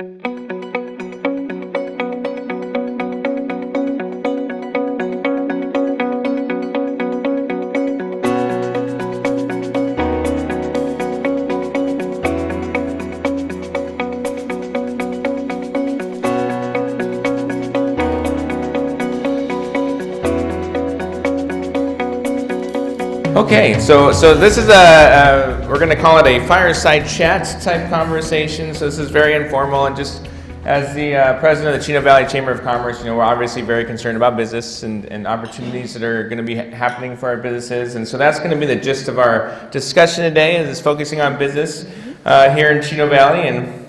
Okay, so this is we're going to call it a fireside chat type conversation. So this is very informal, and just as the president of the Chino Valley Chamber of Commerce, we're obviously very concerned about business and opportunities that are going to be happening for our businesses. And so that's going to be the gist of our discussion today, is focusing on business here in Chino Valley. And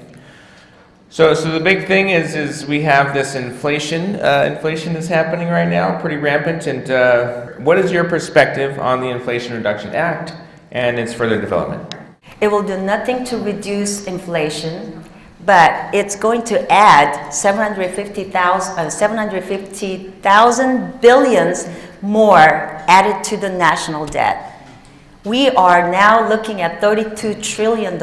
so the big thing is we have this inflation. Inflation is happening right now, pretty rampant. And what is your perspective on the Inflation Reduction Act and its further development? It will do nothing to reduce inflation, but it's going to add 750,000 billions more added to the national debt. We are now looking at $32 trillion.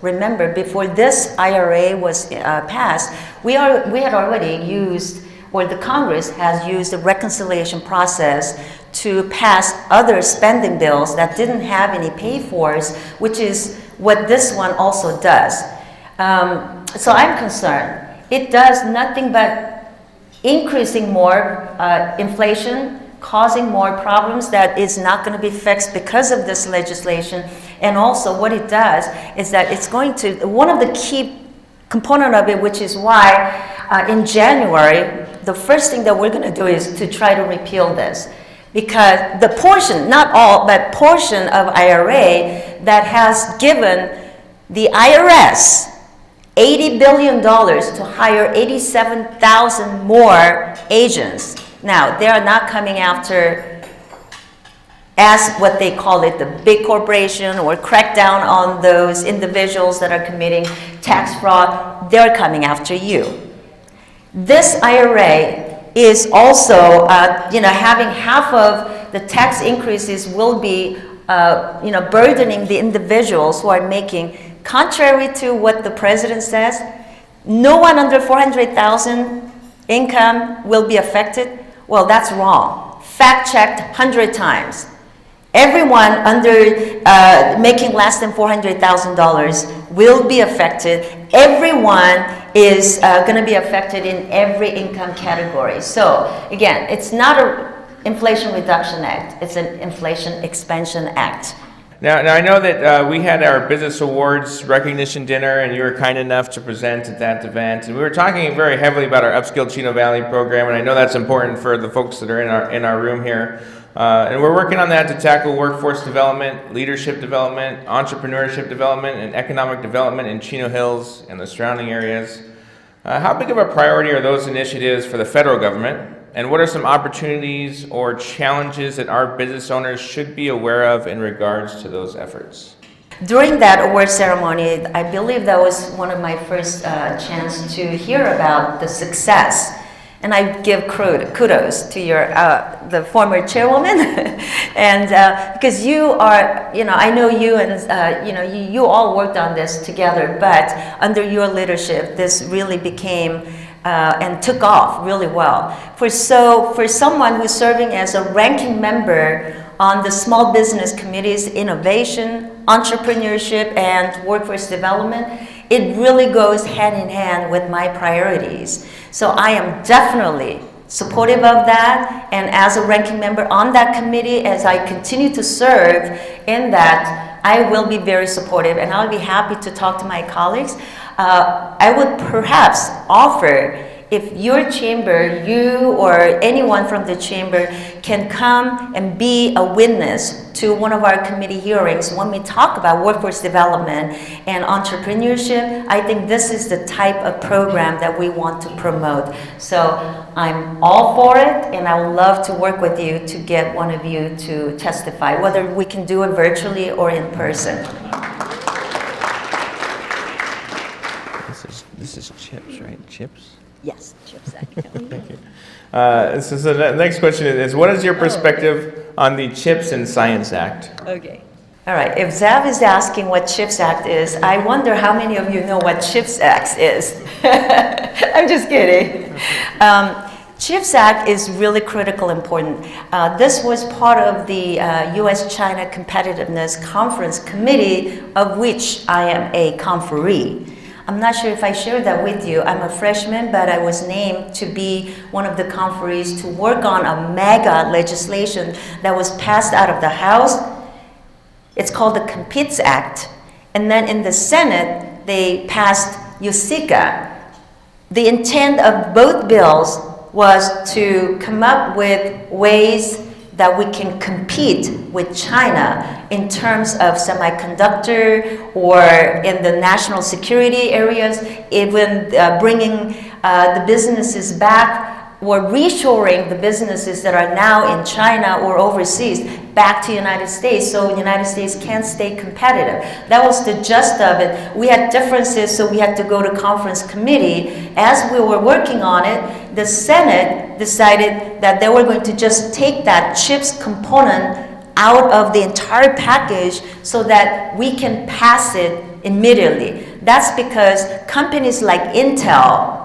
Remember, before this IRA was passed, we had already used, or the Congress has used the reconciliation process to pass other spending bills that didn't have any pay-fors, which is what this one also does. So I'm concerned. It does nothing but increasing more inflation, causing more problems that is not going to be fixed because of this legislation. And also what it does is that it's going to, one of the key component of it, which is why in January, the first thing that we're going to do is to try to repeal this. Because the portion, not all, but portion of IRA that has given the IRS $80 billion to hire 87,000 more agents. Now, they are not coming after, as what they call it, the big corporation, or crack down on those individuals that are committing tax fraud. They're coming after you. This IRA is also, having half of the tax increases will be, burdening the individuals who are making, contrary to what the president says, no one under 400,000 income will be affected. Well, that's wrong. Fact checked 100 times. Everyone under making less than $400,000 will be affected. Everyone is going to be affected in every income category. So again, it's not an Inflation Reduction Act. It's an Inflation Expansion Act. Now I know that we had our Business Awards recognition dinner, and you were kind enough to present at that event. And we were talking very heavily about our Upskill Chino Valley program, and I know that's important for the folks that are in our room here. And we're working on that to tackle workforce development, leadership development, entrepreneurship development, and economic development in Chino Hills and the surrounding areas. How big of a priority are those initiatives for the federal government? And what are some opportunities or challenges that our business owners should be aware of in regards to those efforts? During that award ceremony, I believe that was one of my first chance to hear about the success. And I give kudos to the former chairwoman, and because you are, I know you, and you all worked on this together. But under your leadership, this really became and took off really well. For someone who's serving as a ranking member on the Small Business Committee's Innovation, Entrepreneurship, and Workforce Development, it really goes hand in hand with my priorities. So I am definitely supportive of that, and as a ranking member on that committee, as I continue to serve in that, I will be very supportive, and I'll be happy to talk to my colleagues. I would perhaps offer, if your chamber, you or anyone from the chamber can come and be a witness to one of our committee hearings when we talk about workforce development and entrepreneurship, I think this is the type of program that we want to promote. So I'm all for it, and I would love to work with you to get one of you to testify, whether we can do it virtually or in person. This is chips, right? Chips? Yes, CHIPS Act. So the next question is, what is your perspective on the CHIPS and Science Act? Okay. All right, if Zav is asking what CHIPS Act is, I wonder how many of you know what CHIPS Act is. I'm just kidding. CHIPS Act is really critical important. This was part of the U.S.-China Competitiveness Conference Committee, of which I am a conferee. I'm not sure if I shared that with you. I'm a freshman, but I was named to be one of the conferees to work on a mega legislation that was passed out of the House. It's called the Competes Act. And then in the Senate, they passed USICA. The intent of both bills was to come up with ways that we can compete with China in terms of semiconductor or in the national security areas, even bringing the businesses back or reshoring the businesses that are now in China or overseas back to the United States so the United States can stay competitive. That was the gist of it. We had differences, so we had to go to conference committee. As we were working on it, the Senate decided that they were going to just take that CHIPS component out of the entire package so that we can pass it immediately. That's because companies like Intel,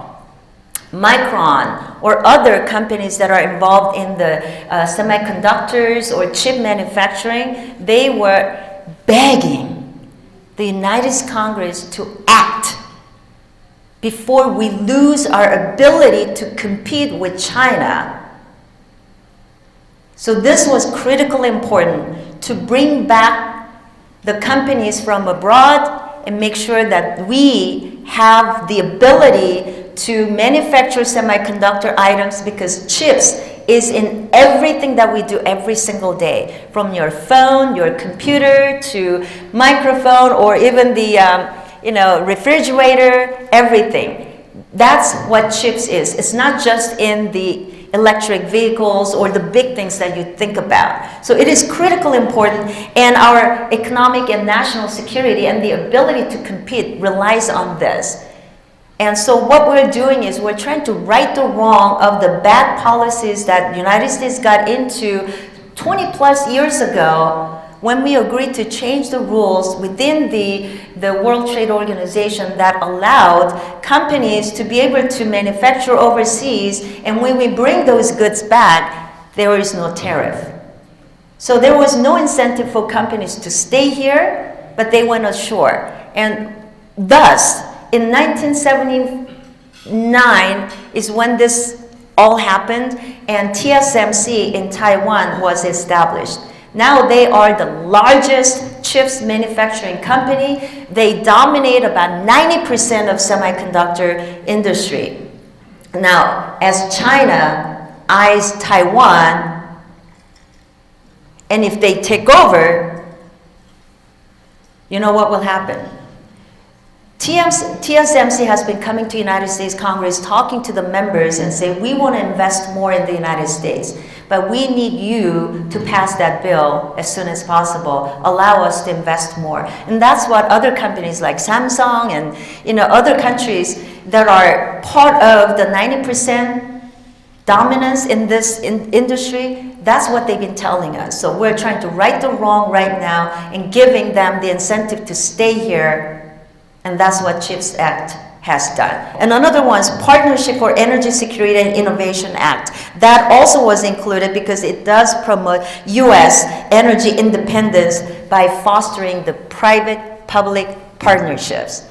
Micron, or other companies that are involved in the semiconductors or chip manufacturing, they were begging the United States Congress to act before we lose our ability to compete with China. So this was critically important to bring back the companies from abroad and make sure that we have the ability to manufacture semiconductor items, because chips is in everything that we do every single day, from your phone, your computer, to microphone, or even the refrigerator, everything. That's what chips is. It's not just in the electric vehicles or the big things that you think about. So it is critically important, and our economic and national security and the ability to compete relies on this. And so what we're doing is we're trying to right the wrong of the bad policies that the United States got into 20 plus years ago when we agreed to change the rules within the World Trade Organization that allowed companies to be able to manufacture overseas, and when we bring those goods back, there is no tariff. So there was no incentive for companies to stay here, but they went ashore. And thus, in 1979 is when this all happened, and TSMC in Taiwan was established. Now they are the largest chips manufacturing company. They dominate about 90% of semiconductor industry. Now, as China eyes Taiwan, and if they take over, you know what will happen? TSMC has been coming to United States Congress, talking to the members and saying, we want to invest more in the United States, but we need you to pass that bill as soon as possible. Allow us to invest more. And that's what other companies like Samsung and other countries that are part of the 90% dominance in this industry, that's what they've been telling us. So we're trying to right the wrong right now and giving them the incentive to stay here. And that's what CHIPS Act has done. And another one is Partnership for Energy Security and Innovation Act. That also was included because it does promote U.S. energy independence by fostering the private-public partnerships.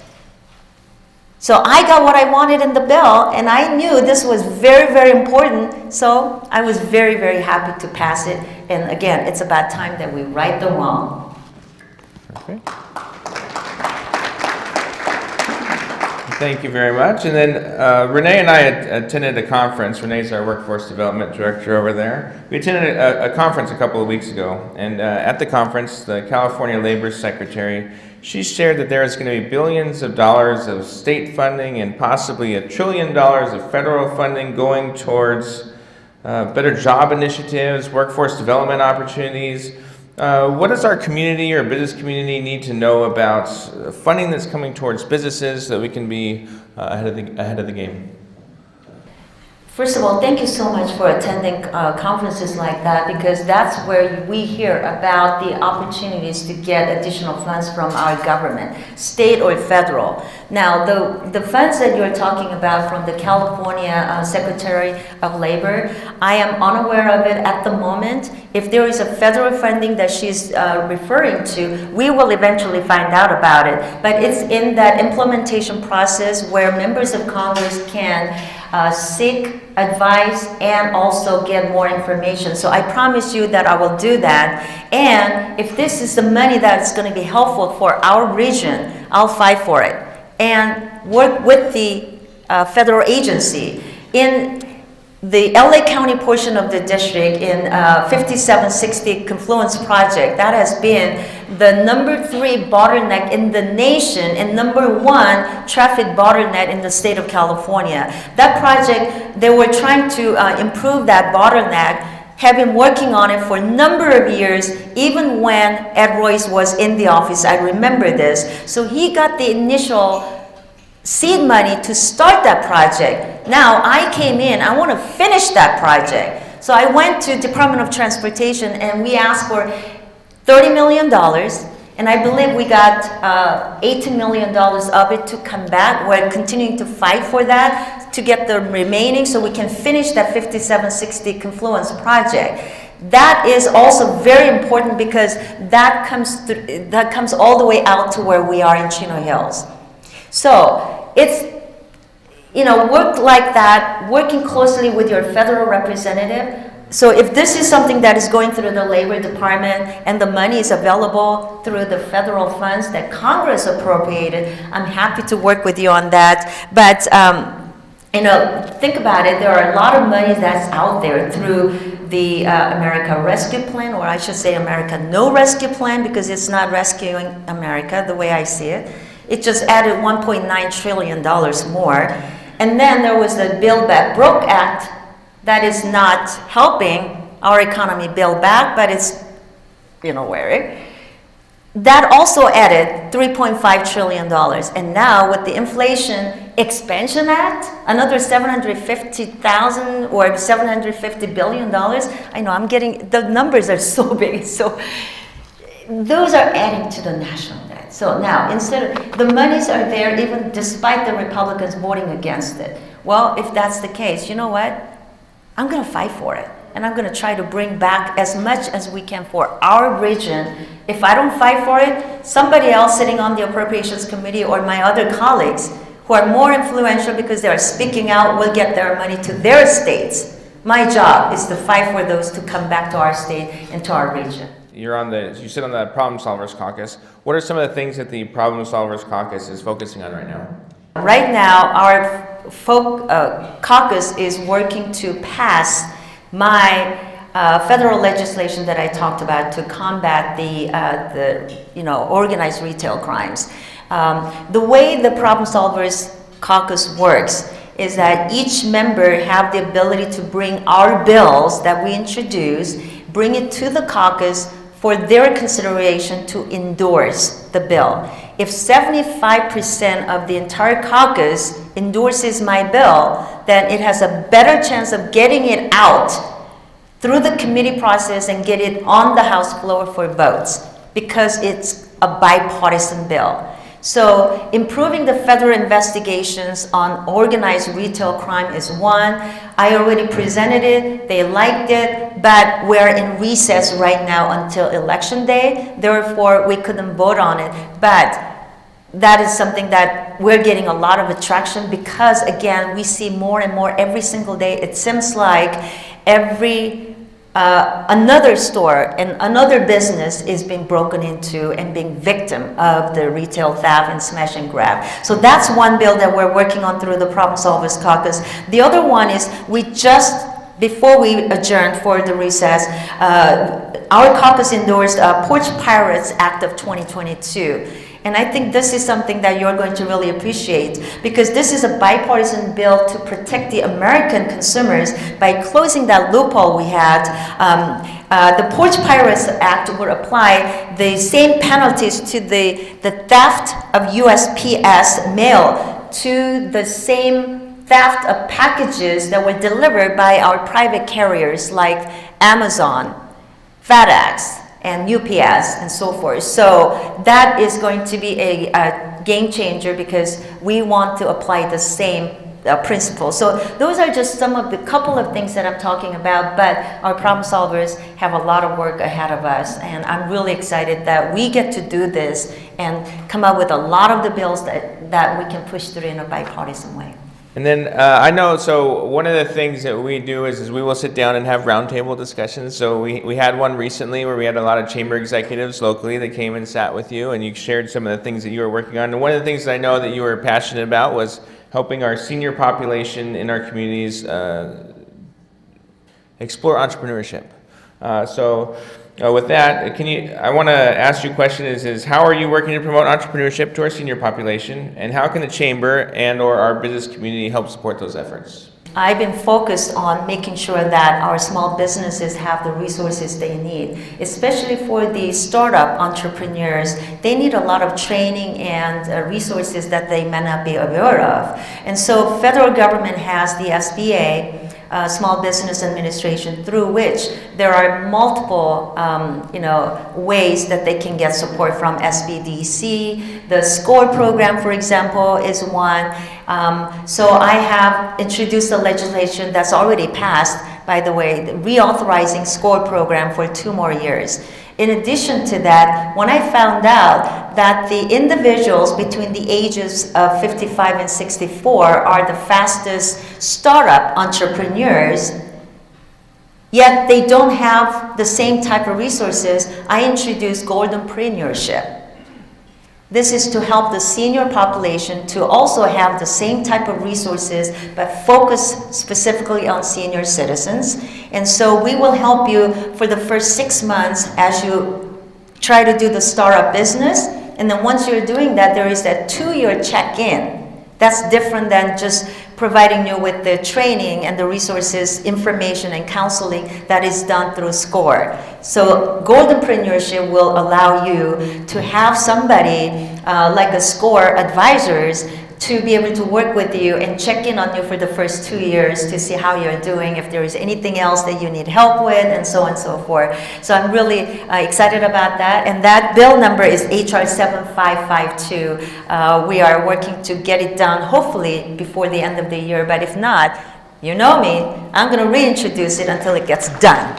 So I got what I wanted in the bill, and I knew this was very, very important, so I was very, very happy to pass it. And again, it's about time that we right the wrong. Okay. Thank you very much. And then Renee and I attended a conference. Renee's our workforce development director over there. We attended a conference a couple of weeks ago. And at the conference, the California Labor Secretary, she shared that there is going to be billions of dollars of state funding and possibly $1 trillion of federal funding going towards better job initiatives, workforce development opportunities. What does our community or business community need to know about funding that's coming towards businesses so that we can be ahead of the game? First of all, thank you so much for attending conferences like that, because that's where we hear about the opportunities to get additional funds from our government, state or federal. Now, the funds that you're talking about from the California Secretary of Labor, I am unaware of it at the moment. If there is a federal funding that she's referring to, we will eventually find out about it. But it's in that implementation process where members of Congress can seek advice and also get more information. So I promise you that I will do that. And if this is the money that's going to be helpful for our region, I'll fight for it and work with the federal agency. In the LA County portion of the district, in 5760 Confluence Project, that has been the #3 bottleneck in the nation and #1 traffic bottleneck in the state of California. That project, they were trying to improve that bottleneck, have been working on it for a number of years, even when Ed Royce was in the office. I remember this. So he got the initial seed money to start that project. Now I came in, I want to finish that project. So I went to Department of Transportation and we asked for $30 million, and I believe we got $18 million of it to come back. We're continuing to fight for that to get the remaining so we can finish that 5760 Confluence project. That is also very important because that comes all the way out to where we are in Chino Hills. So it's, work like that, working closely with your federal representative. So if this is something that is going through the Labor Department and the money is available through the federal funds that Congress appropriated, I'm happy to work with you on that. But, think about it, there are a lot of money that's out there through the America Rescue Plan, or I should say America No Rescue Plan, because it's not rescuing America the way I see it. It just added $1.9 trillion more. And then there was the Build Back Broke Act that is not helping our economy build back, but it's, where. That also added $3.5 trillion. And now with the Inflation Expansion Act, another 750,000 or $750 billion. I know the numbers are so big. So those are adding to the national debt. So now, the monies are there even despite the Republicans voting against it. Well, if that's the case, you know what? I'm going to fight for it. And I'm going to try to bring back as much as we can for our region. If I don't fight for it, somebody else sitting on the Appropriations Committee or my other colleagues who are more influential because they are speaking out will get their money to their states. My job is to fight for those to come back to our state and to our region. You sit on the Problem Solvers Caucus. What are some of the things that the Problem Solvers Caucus is focusing on right now? Right now, our caucus is working to pass my federal legislation that I talked about to combat the organized retail crimes. The way the Problem Solvers Caucus works is that each member have the ability to bring our bills that we introduce, bring it to the caucus for their consideration to endorse the bill. If 75% of the entire caucus endorses my bill, then it has a better chance of getting it out through the committee process and get it on the House floor for votes, because it's a bipartisan bill. So improving the federal investigations on organized retail crime is one. I already presented it, they liked it, but we're in recess right now until election day. Therefore, we couldn't vote on it. But that is something that we're getting a lot of attraction because, again, we see more and more every single day. It seems like another store and another business is being broken into and being victim of the retail theft and smash and grab. So that's one bill that we're working on through the Problem Solvers Caucus. The other one is before we adjourned for the recess, our caucus endorsed Porch Pirates Act of 2022. And I think this is something that you're going to really appreciate, because this is a bipartisan bill to protect the American consumers by closing that loophole we had. The Porch Pirates Act would apply the same penalties to the theft of USPS mail to the same theft of packages that were delivered by our private carriers like Amazon, FedEx, and UPS, and so forth. So that is going to be a game changer because we want to apply the same principles. So those are just some of the couple of things that I'm talking about, but our problem solvers have a lot of work ahead of us, and I'm really excited that we get to do this and come up with a lot of the bills that we can push through in a bipartisan way. And then I know, so one of the things that we do is we will sit down and have roundtable discussions. So we had one recently where we had a lot of chamber executives locally that came and sat with you, and you shared some of the things that you were working on. And one of the things that I know that you were passionate about was helping our senior population in our communities explore entrepreneurship. With that, I want to ask you a question is how are you working to promote entrepreneurship to our senior population, and how can the Chamber and or our business community help support those efforts? I've been focused on making sure that our small businesses have the resources they need, especially for the startup entrepreneurs. They need a lot of training and resources that they may not be aware of. And so federal government has the SBA, Small Business Administration, through which there are multiple ways that they can get support from SBDC. The SCORE program, for example, is one. So I have introduced a legislation that's already passed, by the way, the reauthorizing SCORE program for 2 more years. In addition to that, when I found out that the individuals between the ages of 55 and 64 are the fastest startup entrepreneurs, yet they don't have the same type of resources, I introduced Goldenpreneurship. This is to help the senior population to also have the same type of resources, but focus specifically on senior citizens. And so we will help you for the first 6 months as you try to do the startup business. And then once you're doing that, there is that 2-year check-in. That's different than just providing you with the training and the resources, information, and counseling that is done through SCORE. So Goldenpreneurship will allow you to have somebody like a SCORE advisors to be able to work with you and check in on you for the first 2 years to see how you're doing, if there is anything else that you need help with, and so on and so forth. So I'm really excited about that. And that bill number is HR 7552. We are working to get it done, hopefully, before the end of the year. But if not, you know me, I'm going to reintroduce it until it gets done.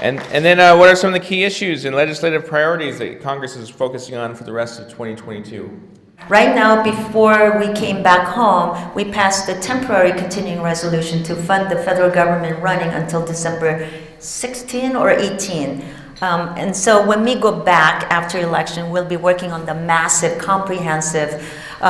And then what are some of the key issues and legislative priorities that Congress is focusing on for the rest of 2022? Right now, before we came back home, we passed a temporary continuing resolution to fund the federal government running until December 16 or 18. And so when we go back after election, we'll be working on the massive, comprehensive,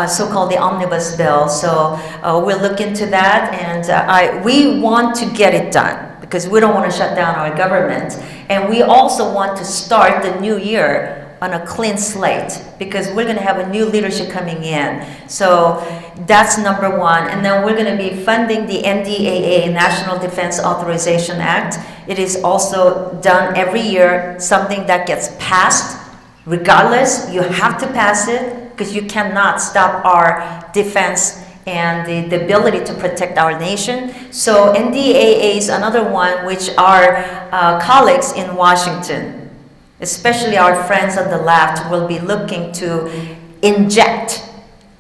so-called the omnibus bill. So we'll look into that, and we want to get it done because we don't want to shut down our government. And we also want to start the new year on a clean slate because we're going to have a new leadership coming in. So that's number one. And then we're going to be funding the NDAA, National Defense Authorization Act. It is also done every year, something that gets passed. Regardless, you have to pass it because you cannot stop our defense and the ability to protect our nation. So NDAA is another one which our colleagues in Washington, especially our friends on the left, will be looking to inject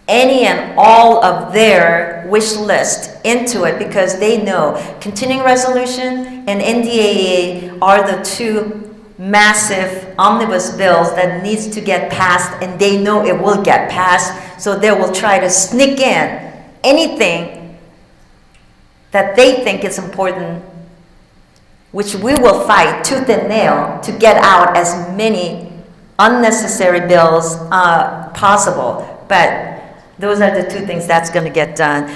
any and all of their wish list into it because they know continuing resolution and NDAA are the 2 massive omnibus bills that needs to get passed, and they know it will get passed, so they will try to sneak in anything that they think is important, which we will fight tooth and nail to get out as many unnecessary bills possible. But those are the 2 things that's going to get done.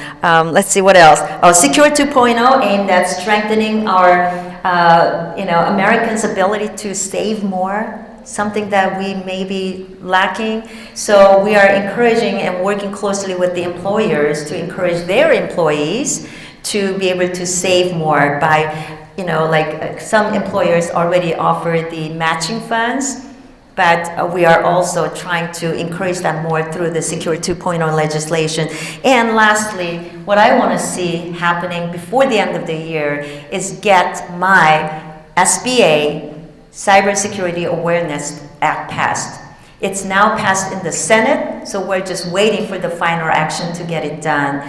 Let's see what else. Secure 2.0 aimed at strengthening our, Americans' ability to save more, something that we may be lacking. So we are encouraging and working closely with the employers to encourage their employees to be able to save more by, like some employers already offer the matching funds. but we are also trying to increase that more through the Secure 2.0 legislation. And lastly, what I want to see happening before the end of the year is get my SBA, Cybersecurity Awareness Act, passed. It's now passed in the Senate, so we're just waiting for the final action to get it done.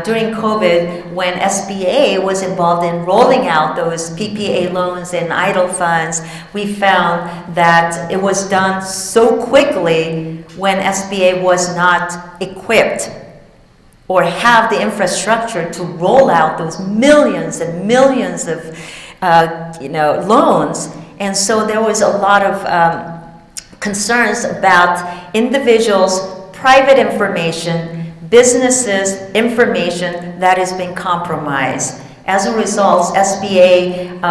During COVID, when SBA was involved in rolling out those PPA loans and idle funds, we found that it was done so quickly when SBA was not equipped or have the infrastructure to roll out those millions and millions of loans. And so there was a lot of concerns about individuals' private information, businesses' information that is being compromised. As a result, SBA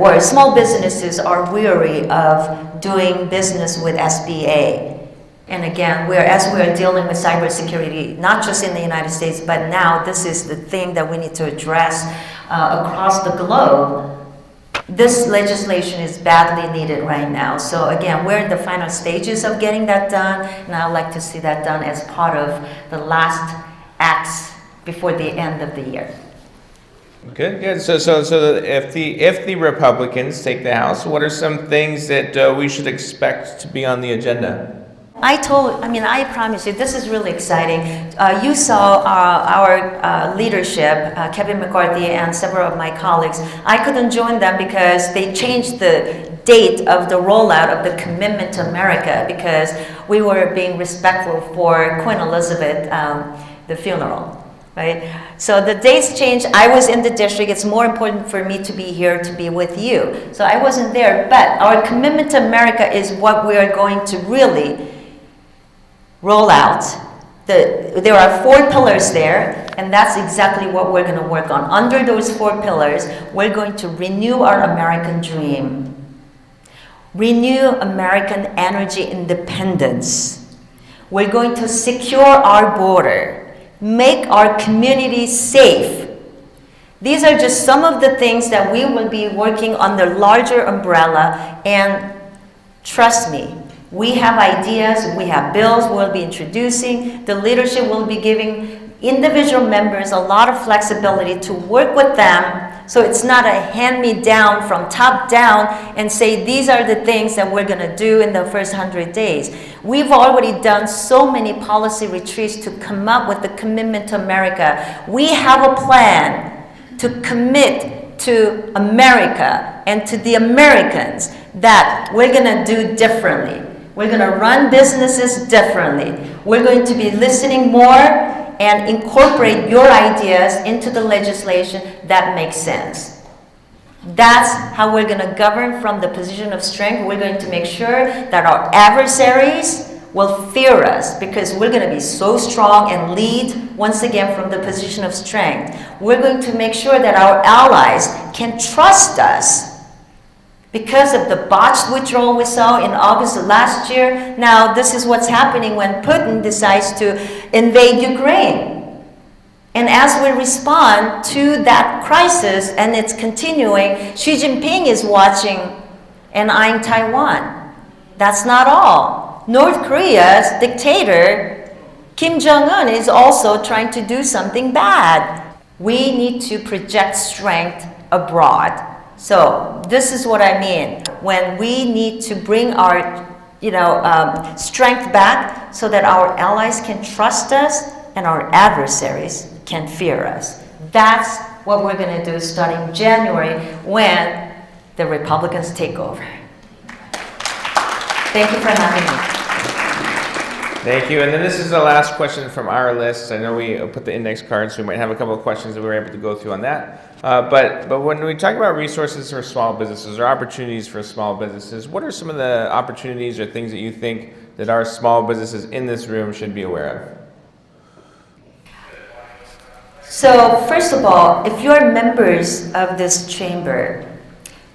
or small businesses are weary of doing business with SBA. And again, as we are dealing with cybersecurity, not just in the United States, but now this is the thing that we need to address across the globe. This legislation is badly needed right now. So again, we're in the final stages of getting that done, and I'd like to see that done as part of the last acts before the end of the year. Good. So if the Republicans take the House, what are some things that we should expect to be on the agenda? I promise you, this is really exciting. You saw our leadership, Kevin McCarthy and several of my colleagues. I couldn't join them because they changed the date of the rollout of the Commitment to America because we were being respectful for Queen Elizabeth, the funeral. Right? So the dates changed. I was in the district. It's more important for me to be here to be with you. So I wasn't there. But our Commitment to America is what we are going to really roll out. There are 4 pillars there, and that's exactly what we're going to work on. Under those 4 pillars, we're going to renew our American dream, renew American energy independence. We're going to secure our border, make our communities safe. These are just some of the things that we will be working under larger umbrella, and trust me, we have ideas, we have bills we'll be introducing. The leadership will be giving individual members a lot of flexibility to work with them, so it's not a hand-me-down from top down and say these are the things that we're going to do in the first 100 days. We've already done so many policy retreats to come up with the Commitment to America. We have a plan to commit to America and to the Americans that we're going to do differently. We're going to run businesses differently. We're going to be listening more and incorporate your ideas into the legislation that makes sense. That's how we're going to govern from the position of strength. We're going to make sure that our adversaries will fear us because we're going to be so strong and lead once again from the position of strength. We're going to make sure that our allies can trust us. Because of the botched withdrawal we saw in August of last year, now this is what's happening when Putin decides to invade Ukraine. And as we respond to that crisis, and it's continuing, Xi Jinping is watching and eyeing Taiwan. That's not all. North Korea's dictator, Kim Jong-un, is also trying to do something bad. We need to project strength abroad. So this is what I mean when we need to bring our strength back so that our allies can trust us and our adversaries can fear us. That's what we're going to do starting January when the Republicans take over. Thank you for having me. Thank you. And then this is the last question from our list. I know we put the index card, so we might have a couple of questions that we were able to go through on that. But when we talk about resources for small businesses or opportunities for small businesses, what are some of the opportunities or things that you think that our small businesses in this room should be aware of? So first of all, if you're members of this chamber,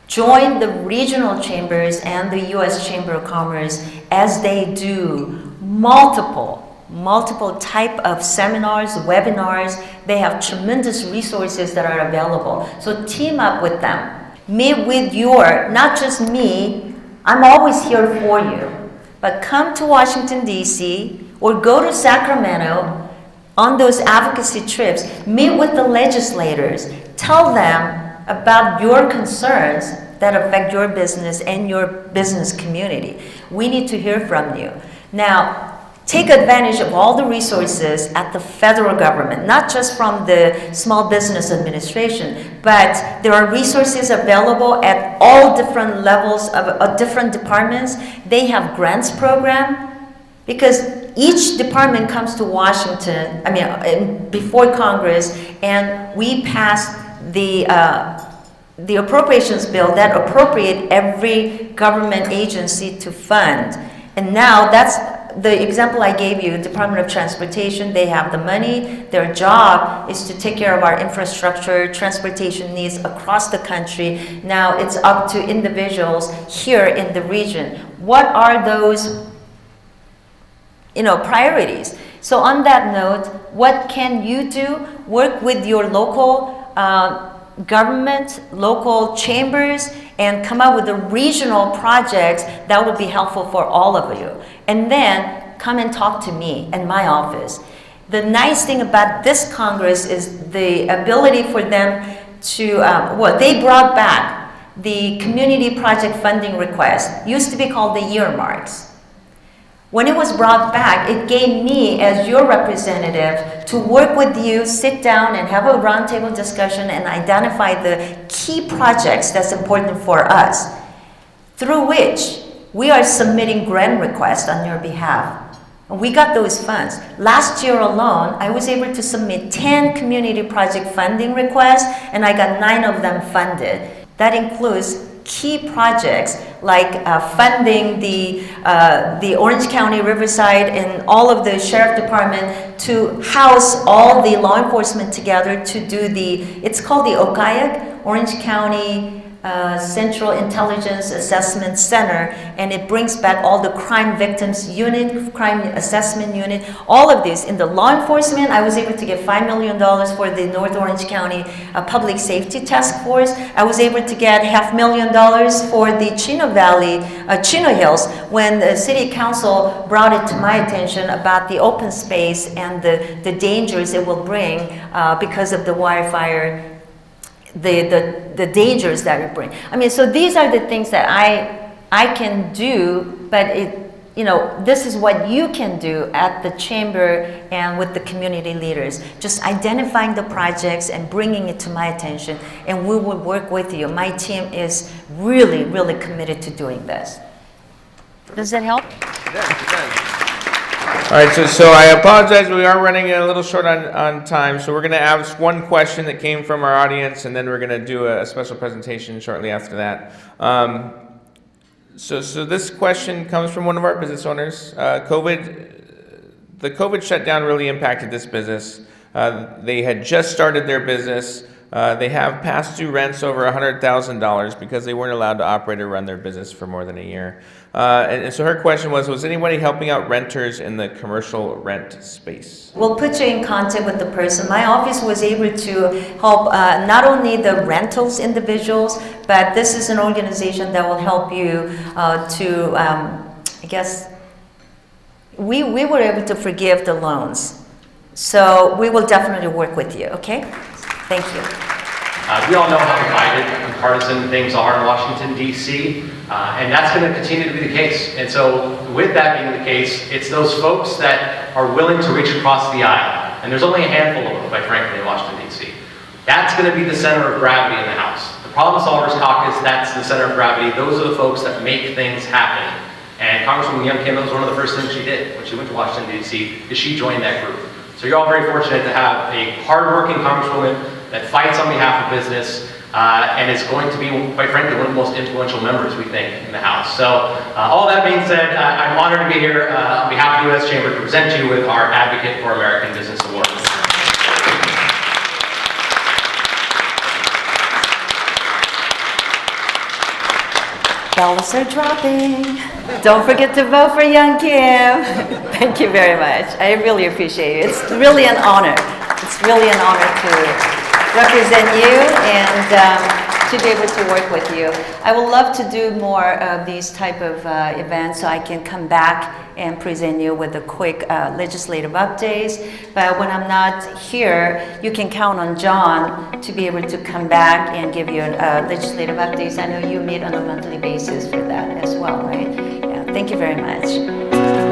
join the regional chambers and the U.S. Chamber of Commerce as they do multiple type of seminars, webinars. They have tremendous resources that are available. So team up with them. Meet with not just me, I'm always here for you. But come to Washington, D.C., or go to Sacramento on those advocacy trips, meet with the legislators, tell them about your concerns that affect your business and your business community. We need to hear from you. Now, take advantage of all the resources at the federal government, not just from the Small Business Administration, but there are resources available at all different levels of different departments. They have grants program, because each department comes to Washington, before Congress, and we pass the appropriations bill that appropriate every government agency to fund. And now that's the example I gave you, Department of Transportation, they have the money. Their job is to take care of our infrastructure, transportation needs across the country. Now it's up to individuals here in the region. What are those priorities? So on that note, what can you do? Work with your local government, local chambers, and come up with the regional projects that would be helpful for all of you. And then come and talk to me in my office. The nice thing about this Congress is the ability for them to, they brought back the community project funding request. Used to be called the earmarks. When it was brought back, it gave me, as your representative, to work with you, sit down and have a roundtable discussion and identify the key projects that's important for us, through which we are submitting grant requests on your behalf. And we got those funds. Last year alone, I was able to submit 10 community project funding requests, and I got 9 of them funded. That includes key projects like funding the Orange County, Riverside, and all of the Sheriff Department to house all the law enforcement together to do it's called the OCAIC, Orange County Central Intelligence Assessment Center, and it brings back all the crime victims unit, crime assessment unit, all of this. In the law enforcement, I was able to get $5 million for the North Orange County Public Safety Task Force. I was able to get $500,000 for the Chino Valley, Chino Hills, when the City Council brought it to my attention about the open space and the dangers it will bring because of the wildfire, the dangers that it brings. So these are the things that I can do, but this is what you can do at the chamber and with the community leaders. Just identifying the projects and bringing it to my attention, and we will work with you. My team is really, really committed to doing this. Does that help? Yeah. All right, so I apologize, we are running a little short on time, so we're going to ask one question that came from our audience, and then we're going to do a special presentation shortly after that. So this question comes from one of our business owners. The COVID shutdown really impacted this business. They had just started their business. They have past due rents over $100,000 because they weren't allowed to operate or run their business for more than a year. And so her question was anybody helping out renters in the commercial rent space? We'll put you in contact with the person. My office was able to help not only the rentals individuals, but this is an organization that will help you we were able to forgive the loans. So we will definitely work with you, okay? Thank you. We all know how divided and partisan things are in Washington, D.C., and that's going to continue to be the case. And so with that being the case, it's those folks that are willing to reach across the aisle, and there's only a handful of them, quite frankly, in Washington, D.C. That's going to be the center of gravity in the House. The Problem Solvers Caucus, that's the center of gravity. Those are the folks that make things happen. And Congresswoman Young Kim, that was one of the first things she did when she went to Washington, D.C., is she joined that group. So you're all very fortunate to have a hardworking Congresswoman that fights on behalf of business and is going to be, quite frankly, one of the most influential members, we think, in the House. So all that being said, I'm honored to be here on behalf of the U.S. Chamber to present you with our Advocate for American Business Award. Bells are dropping. Don't forget to vote for Young Kim. Thank you very much. I really appreciate it. It's really an honor. It's really an honor to represent you, and to be able to work with you. I would love to do more of these type of events so I can come back and present you with a quick legislative updates. But when I'm not here, you can count on John to be able to come back and give you legislative updates. I know you meet on a monthly basis for that as well, right? Yeah, thank you very much.